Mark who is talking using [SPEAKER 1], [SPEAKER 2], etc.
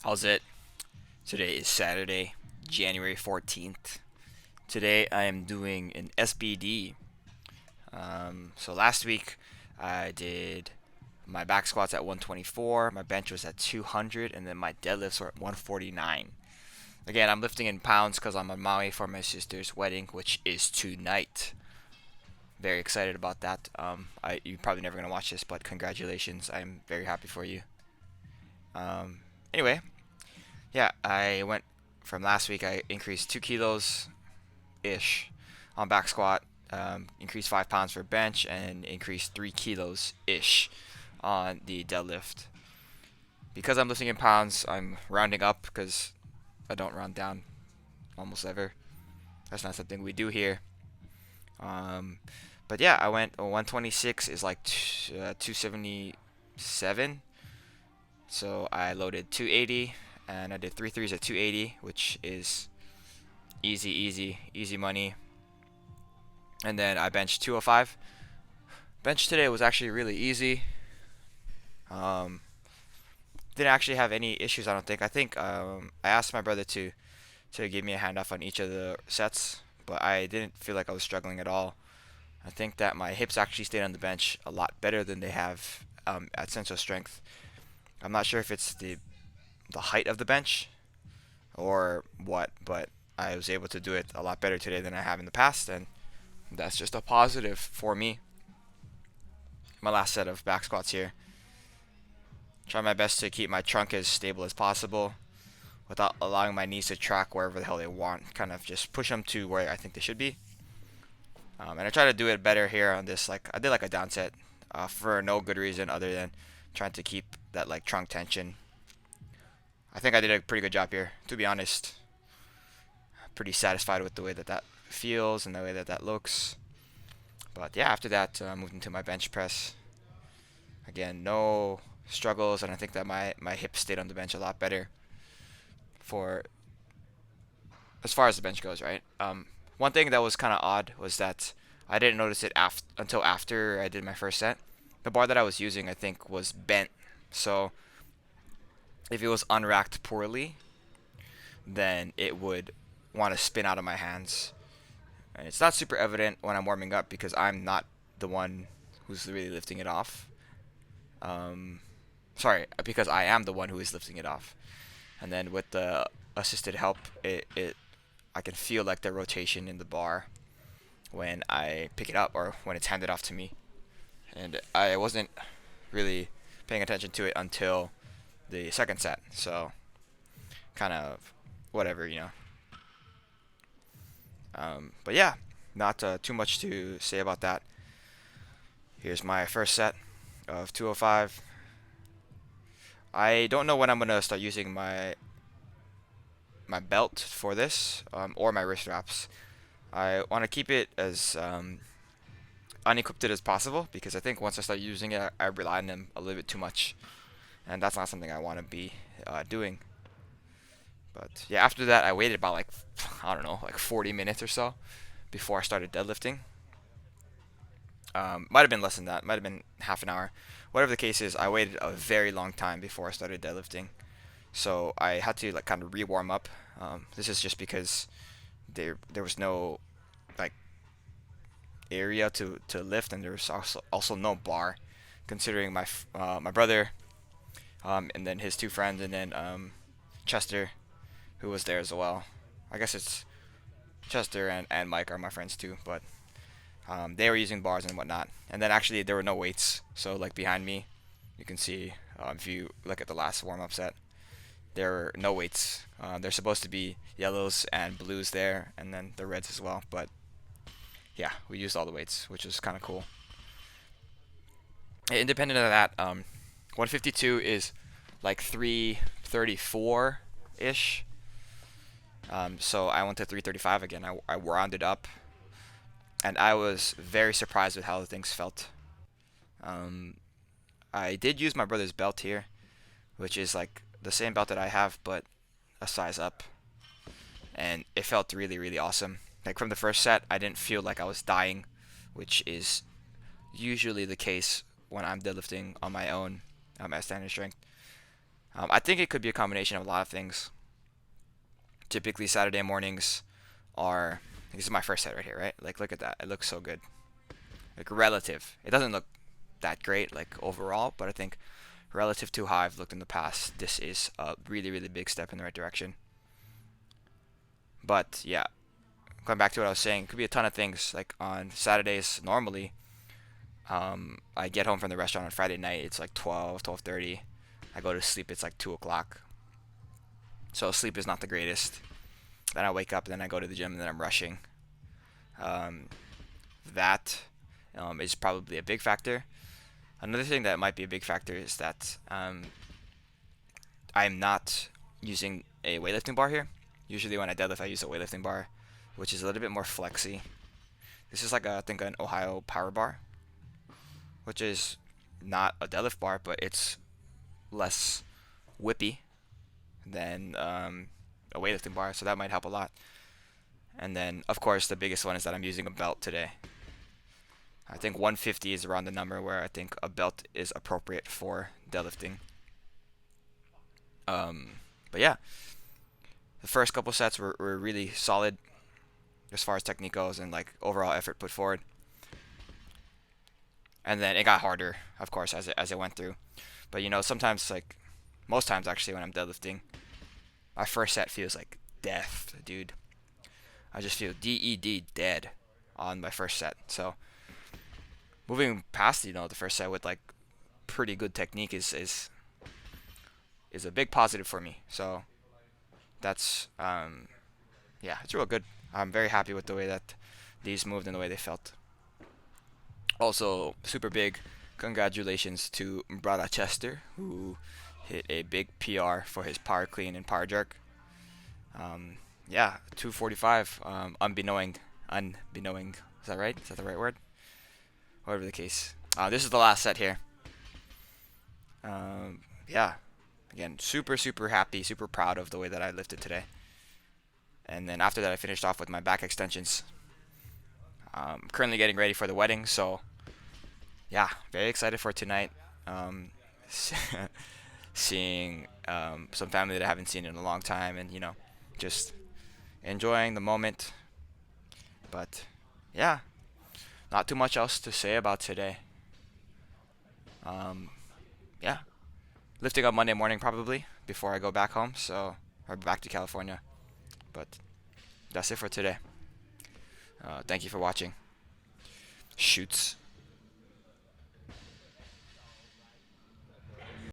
[SPEAKER 1] How's it? Today is Saturday, January 14th. Today I am doing an SBD. So last week I did my back squats at 124, my bench was at 200, and then my deadlifts were at 149. Again, I'm lifting in pounds because I'm on Maui for my sister's wedding, which is tonight. Very excited about that. You're probably never gonna watch this, but congratulations! I'm very happy for you. Um, anyway, yeah, I went from last week. I increased 2 kilos ish on back squat, increased 5 pounds for bench, and increased 3 kilos ish on the deadlift. Because I'm lifting in pounds, I'm rounding up because I don't round down almost ever. That's not something we do here. Um, but yeah, I went 126 is like 277. So I loaded 280 and I did three threes at 280, which is easy money. And then I benched 205. Bench today was actually really easy. Um, didn't actually have any issues. I don't think. I asked my brother to give me a handoff on each of the sets, but I didn't feel like I was struggling at all. I think that my hips actually stayed on the bench a lot better than they have at Central Strength. I'm not sure if it's the height of the bench or what, but I was able to do it a lot better today than I have in the past, and that's just a positive for me. My last set of back squats here. Try my best to keep my trunk as stable as possible without allowing my knees to track wherever the hell they want. Kind of just push them to where I think they should be. And I try to do it better here on this. Like I did like a down set for no good reason other than trying to keep that like trunk tension. I think I did a pretty good job here, to be honest. Pretty satisfied with the way that that feels and the way that that looks. But yeah, after that, moved into my bench press. Again, no struggles, and I think that my hips stayed on the bench a lot better for as far as the bench goes, right? One thing that was kind of odd was that I didn't notice it until after I did my first set. The bar that I was using, I think, was bent. So if it was unracked poorly, then it would want to spin out of my hands. And it's not super evident when I'm warming up because I'm not the one who's really lifting it off. Um, Sorry, because I am the one who is lifting it off. And then with the assisted help, it I can feel like the rotation in the bar when I pick it up or when it's handed off to me. And I wasn't really paying attention to it until the second set. So kind of whatever. But yeah, not too much to say about that. Here's my first set of 205. I don't know when I'm gonna start using my belt for this or my wrist wraps. I want to keep it as unequipped as possible because I think once I start using it, I rely on them a little bit too much, and that's not something I want to be doing. But yeah, after that, I waited about like I don't know, like 40 minutes or so before I started deadlifting. Might have been less than that. Might have been half an hour. Whatever the case is, I waited a very long time before I started deadlifting. So I had to like kind of re-warm up. This is just because there was no like area to lift, and there was also no bar. Considering my brother, and then his two friends, and then Chester, who was there as well. I guess it's Chester and Mike are my friends too, but they were using bars and whatnot. And then actually there were no weights, so like behind me, you can see if you look at the last warm up set, there were no weights. There's supposed to be yellows and blues there, and then the reds as well. But yeah, we used all the weights, which was kind of cool. Independent of that, 152 is like 334 ish. So I went to 335 again. I rounded up, and I was very surprised with how the things felt. Um, I did use my brother's belt here, which is like the same belt that I have, but a size up, and it felt really awesome. Like from the first set, I didn't feel like I was dying, which is usually the case when I'm deadlifting on my own at standard strength. I think it could be a combination of a lot of things. Typically, Saturday mornings are. This is my first set right here, right? Like, look at that. It looks so good. Like, relative. It doesn't look that great, like, overall, but I think relative to how I've looked in the past, this is a really, really big step in the right direction. But, yeah. Going back to what I was saying, it could be a ton of things. Like, on Saturdays, normally, I get home from the restaurant on Friday night. It's like 12, 12:30. I go to sleep. It's like 2 o'clock. So sleep is not the greatest. Then I wake up, and then I go to the gym, and then I'm rushing. Um, that is probably a big factor. Another thing that might be a big factor is that I'm not using a weightlifting bar here. Usually when I deadlift, I use a weightlifting bar, which is a little bit more flexy. This is like I think an Ohio power bar, which is not a deadlift bar, but it's less whippy than a weightlifting bar, so that might help a lot. And then, of course, the biggest one is that I'm using a belt today. I think 150 is around the number where I think a belt is appropriate for deadlifting. But yeah, the first couple sets were really solid as far as technique goes and like overall effort put forward. And then it got harder, of course, as it went through. But you know, sometimes like most times actually when I'm deadlifting, my first set feels like death, dude. I just feel DED dead on my first set. So moving past the first set with like pretty good technique is a big positive for me. So that's yeah, it's real good. I'm very happy with the way that these moved and the way they felt. Also, super big congratulations to Brada Chester, who hit a big PR for his power clean and power jerk. Yeah, 245. Unbeknowing. Is that right? Is that the right word? Whatever the case. This is the last set here. Yeah. Again, super, super happy, super proud of the way that I lifted today. And then after that, I finished off with my back extensions. Currently getting ready for the wedding, so yeah, very excited for tonight. Seeing some family that I haven't seen in a long time, and just enjoying the moment. But yeah, not too much else to say about today. Yeah, lifting up Monday morning probably before I go back home, so or back to California. But that's it for today. Thank you for watching. Shoots.